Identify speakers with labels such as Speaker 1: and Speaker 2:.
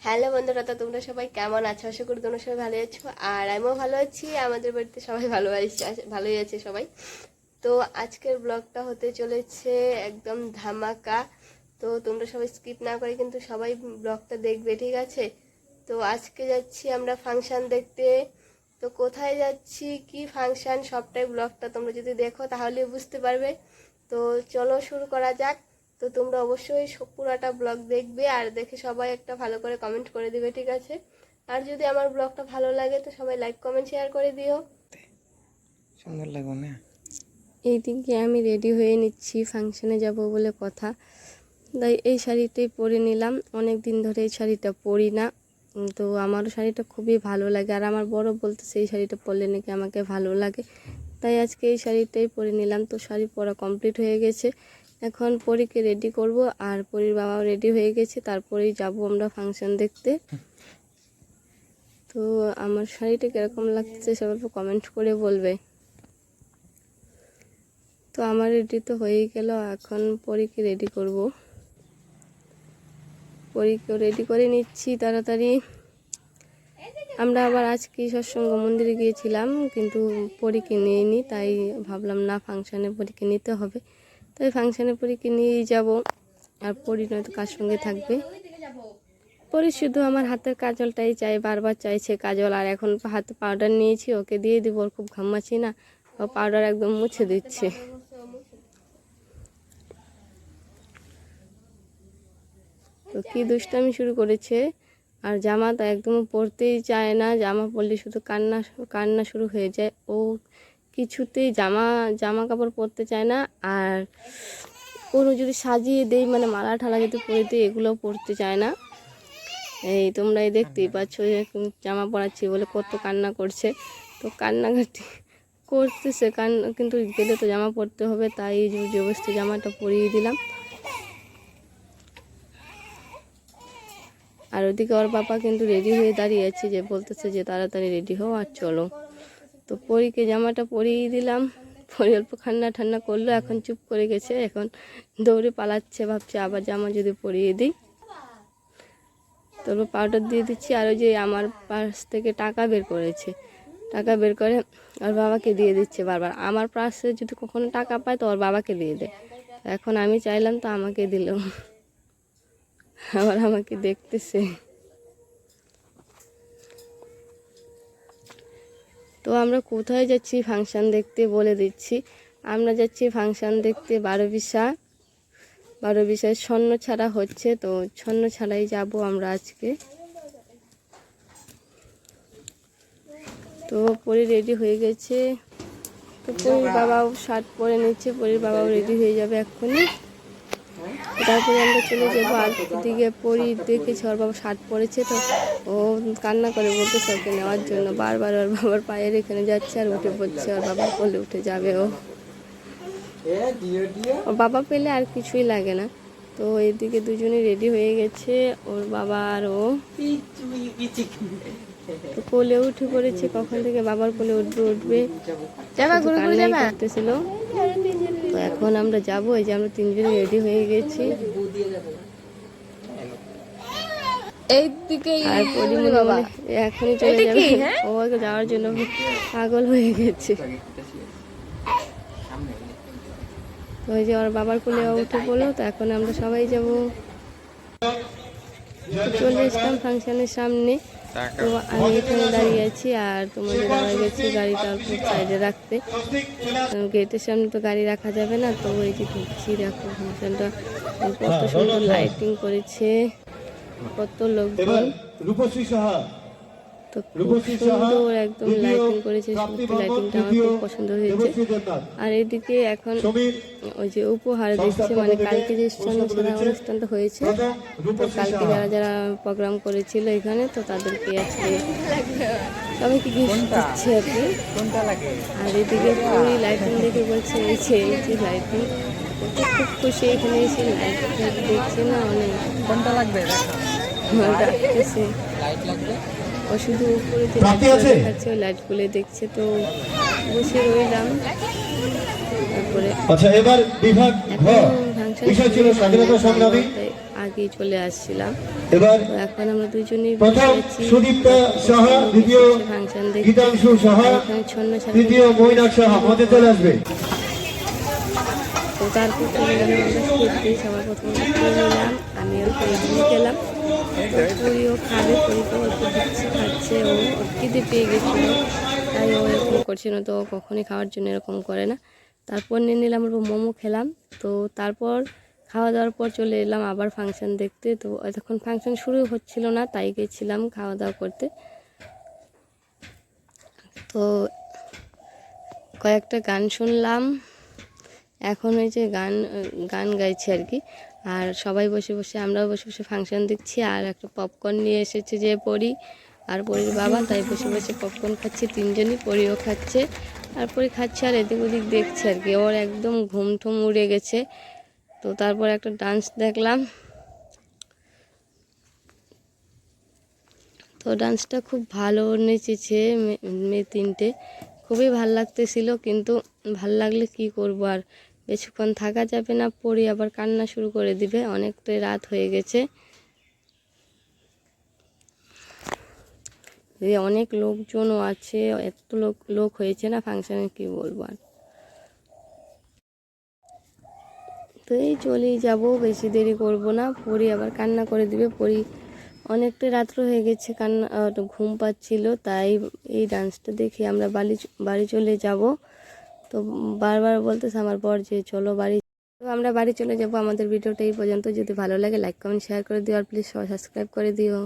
Speaker 1: Hello বন্ধুরা, তো তোমরা সবাই কেমন আছো? আশা করি তোমরা সবাই ভালো আছো, আর আমিও ভালো আছি। আমাদের বাড়িতে সবাই ভালোই আছে সবাই। তো আজকের ব্লগটা হতে চলেছে একদম ধামাকা। তো তোমরা সবাই স্কিপ না করে কিন্তু সবাই ব্লগটা দেখবে, ঠিক আছে? তো আজকে যাচ্ছি আমরা ফাংশন দেখতে। তো কোথায় যাচ্ছি, কি ফাংশন, সবটাই ব্লগটা তোমরা যদি দেখো তাহলে বুঝতে পারবে। তো চলো শুরু করা যাক। তো তোমরা অবশ্যই পুরাটা ব্লগ দেখবে, আর দেখে সবাই একটা ভালো করে কমেন্ট করে দিবে, ঠিক আছে? আর যদি আমার ব্লগটা ভালো লাগে তো সবাই লাইক কমেন্ট শেয়ার করে দিও।
Speaker 2: সুন্দর লাগবে না?
Speaker 1: এইদিকে আমি রেডি হয়ে নিচ্ছি, ফাংশনে যাব বলে কথা। তাই এই শাড়িটাই পরে নিলাম, অনেক দিন ধরে এই শাড়িটা পরি না। তো আমারও শাড়িটা খুবই ভালো লাগে, আর আমার বড় বলতেছে এই শাড়িটা পরলে নাকি আমাকে ভালো লাগে। তাই আজকে এই শাড়িটাই পরে নিলাম। তো শাড়ি পরা কমপ্লিট হয়ে গেছে, এখন পরীকে রেডি করব, আর পরীর বাবাও রেডি হয়ে গেছে, তারপরেই যাব আমরা ফাংশন দেখতে। তো আমার শাড়িটা কীরকম লাগছে সবাই কমেন্ট করে বলবে। তো আমার রেডি তো হয়েই গেল, এখন পরীকে রেডি করব। পরীকেও রেডি করে নিচ্ছি তাড়াতাড়ি। আমরা আবার আজকে সৎসঙ্গ মন্দিরে গিয়েছিলাম, কিন্তু পরীকে নিইনি, তাই ভাবলাম না ফাংশানে পরীকে নিতে হবে, তাই ফাংশানে পরীকে নিয়েই যাব। আর পরী নয়তো কার সঙ্গে থাকবে। পরী শুধু আমার হাতের কাজলটাই চাই, বারবার চাইছে কাজল। আর এখন হাতে পাউডার নিয়েছি, ওকে দিয়ে দিব, ওর খুব ঘামাচ্ছি না, ও পাউডার একদম মুছে দিচ্ছে। তো কি দুষ্টামি শুরু করেছে। আর জামা তো একদম পরতেই চায় না, জামা পরলে শুধু কান্না কান্না শুরু হয়ে যায়। ও কিছুতেই জামা কাপড় পরতে চায় না। আর কোনো যদি সাজিয়ে দেই, মানে মালা ঠালা যদি পরে দিই, এগুলোও পরতে চায় না। এই তোমরাই দেখতেই পাচ্ছ, জামা পরাচ্ছি বলে কত কান্না করছে। তো কান্নাকাটি করতেছে, কিন্তু গেলে তো জামা পরতে হবে, তাই জবরদস্তি জামাটা পরিয়ে দিলাম। আর ওদিকে ওর বাবা কিন্তু রেডি হয়ে দাঁড়িয়ে আছে, যে বলতেছে যে তাড়াতাড়ি রেডি হও আর চলো। তো পরীকে জামাটা পরিয়ে দিলাম। পরে অল্প ঠান্ডা করলো, এখন চুপ করে গেছে, এখন দৌড়ে পালাচ্ছে, ভাবছে আবার জামা যদি পরিয়ে দিই। তারপর পাউডার দিয়ে দিচ্ছি। আর ওই যে আমার পার্স থেকে টাকা বের করেছে, টাকা বের করে ওর বাবাকে দিয়ে দিচ্ছে বারবার। আমার পার্সে যদি কখনো টাকা পায় তো ওর বাবাকে দিয়ে দেয়। এখন আমি চাইলাম তো আমাকে দিল, আবার আমাকে দেখতেছে। তো আমরা কোথায় যাচ্ছি ফাংশন দেখতে বলে দিচ্ছি। আমরা যাচ্ছি ফাংশন দেখতে বারো বিশায় স্বর্ণ ছাড়া হচ্ছে, তো স্বর্ণ ছাড়াই যাব আমরা আজকে। তো পরে রেডি হয়ে গেছে, তো পরীর বাবাও শার্ট পরে নিচ্ছে, পরীর বাবাও রেডি হয়ে যাবে এক্ষুনি। তারপরে আমরা চলে যাবো। আর দিকে পরী দেখেছে ওর বাবা শার্ট পরেছে, তো ও কান্না করে বলতেছে ওকে নেওয়ার জন্য, বারবার ওর বাবার পায়ের এখানে যাচ্ছে আর উঠে পড়ছে, ওর বাবা কোলে উঠে যাবে ও। ওর বাবা পেলে আর কিছুই লাগে না। তো এইদিকে দুজনেই রেডি হয়ে গেছে, ওর বাবা আর ও। তো কোলে উঠে পড়েছে, কখন থেকে বাবার কোলে উঠবে কান্নাই করতেছিল। তো এখন আমরা যাবো, এই যে আমরা তিনজনে রেডি হয়ে গেছি। আর পরিমণি এখনই চলে যাবে, ও যাওয়ার জন্য পাগল হয়ে গেছে। তো ওই যে ওর বাবার কোলে উঠে পড়লো, তো এখন আমরা সবাই যাব। চলে এসলাম ফাংশনের সামনে। তো আমি এখানে দাঁড়িয়ে আছি, আর তোমাদের দাঁড়া গেছি গাড়িটা সাইডে রাখতে, গেটের সামনে তো গাড়ি রাখা যাবে না। তো এই যে ঢুকছি, দেখো ফাংশনটা কত সুন্দর লাইটিং করেছে, কত লোকজন। তো খুব সুন্দর একদম লাইটিং করেছে, সত্যি লাইটিংটা আমার খুব পছন্দ হয়েছে। আর এদিকে এখন ওই যে উপহার দিচ্ছে, মানে কালকে যে অনুষ্ঠানটা হয়েছে, তো কালকে যারা যারা প্রোগ্রাম করেছিল এখানে, তো তাদেরকে আজকে সবাইকে গিফট দিচ্ছে আর কি। আর এদিকে পুরো লাইটিং দেখে বলছে এই যে লাইটিং, খুব খুশি এখানে এসে লাইটিং দেখছে না, অনেক ঘন্টা লাগবে ডাকতেছে। ও শুধু উপরে যে লাইটগুলো দেখাচ্ছে ওই লাইটগুলো দেখছে, তো বসে রইলাম। তারপরে
Speaker 3: আচ্ছা, এবার বিভাগ ঘ বিষয় ছিল স্বাধীনতা সংগ্রামী।
Speaker 1: আগেই চলে আসছিলাম।
Speaker 3: এবার
Speaker 1: তো এখন আমরা দুজনেই
Speaker 3: প্রথম সুদীপ্তা সাহা, দ্বিতীয়
Speaker 1: ফাংশন দেখতে।
Speaker 3: গীতাংশু সাহা,
Speaker 1: এখানে ছন্ন ছাড়া
Speaker 3: তৃতীয় মৈনাক সাহা মধ্যে চলে আসবে।
Speaker 1: তো তারপর চলে গেলাম আমরা খেতে। সবার প্রথমে খেয়ে নিলাম, আমিও খেয়ে খেলাম। তো পুরিও খাবে, পুরিকে অল্প দিচ্ছি, খাচ্ছে। ও খিদে পেয়ে গেছিলো, তাই ও এরকম করছে না, তো ও কখনই খাওয়ার জন্য এরকম করে না। তারপর নিয়ে নিলাম মোমো খেলাম। তো তারপর খাওয়া দাওয়ার পর চলে এলাম আবার ফাংশন দেখতে। তো এতক্ষণ ফাংশন শুরু হচ্ছিল না, তাই গেছিলাম খাওয়া দাওয়া করতে। তো কয়েকটা গান শুনলাম, এখন ওই যে গান গাইছে আর কি। আর সবাই বসে বসে, আমরাও বসে বসে ফাংশন দেখছি। আর একটা পপকর্ন নিয়ে এসেছে যে পরি আর পরির বাবা, তাই বসে বসে পপকর্ন খাচ্ছি তিনজনই। পরিও খাচ্ছে আর পরি খাচ্ছে আর এদিক ওদিক দেখছে আর কি। ওর একদম ঘুম ঠুম উড়ে গেছে। তো তারপর একটা ডান্স দেখলাম। তো ডান্সটা খুব ভালো নেচেছে মেয়ে তিনটে, খুবই ভাল লাগতেছিল। কিন্তু ভাল লাগলে কি করব, আর বেশিক্ষণ থাকা যাবে না, পড়ি আবার কান্না শুরু করে দিবে। অনেকটাই রাত হয়ে গেছে, অনেক লোকজনও আছে, এত লোক হয়েছে না ফাংশানে, কি বলবো আর। তো এই চলেই যাব, বেশি দেরি করব না, পড়ি আবার কান্না করে দিবে। পড়ি অনেকটা রাত্র হয়ে গেছে, কান্না ঘুম পাচ্ছিল, তাই এই ডান্সটা দেখে আমরা বাড়ি চলে যাব। তো বারবার বলতেছে আমার বর যে চলো বাড়ি। তো আমরা বাড়ি চলে যাব। আমাদের ভিডিওটা এই পর্যন্ত। যদি ভালো লাগে লাইক কমেন্ট শেয়ার করে দিও, আর প্লিজ সবাই সাবস্ক্রাইব করে দিও।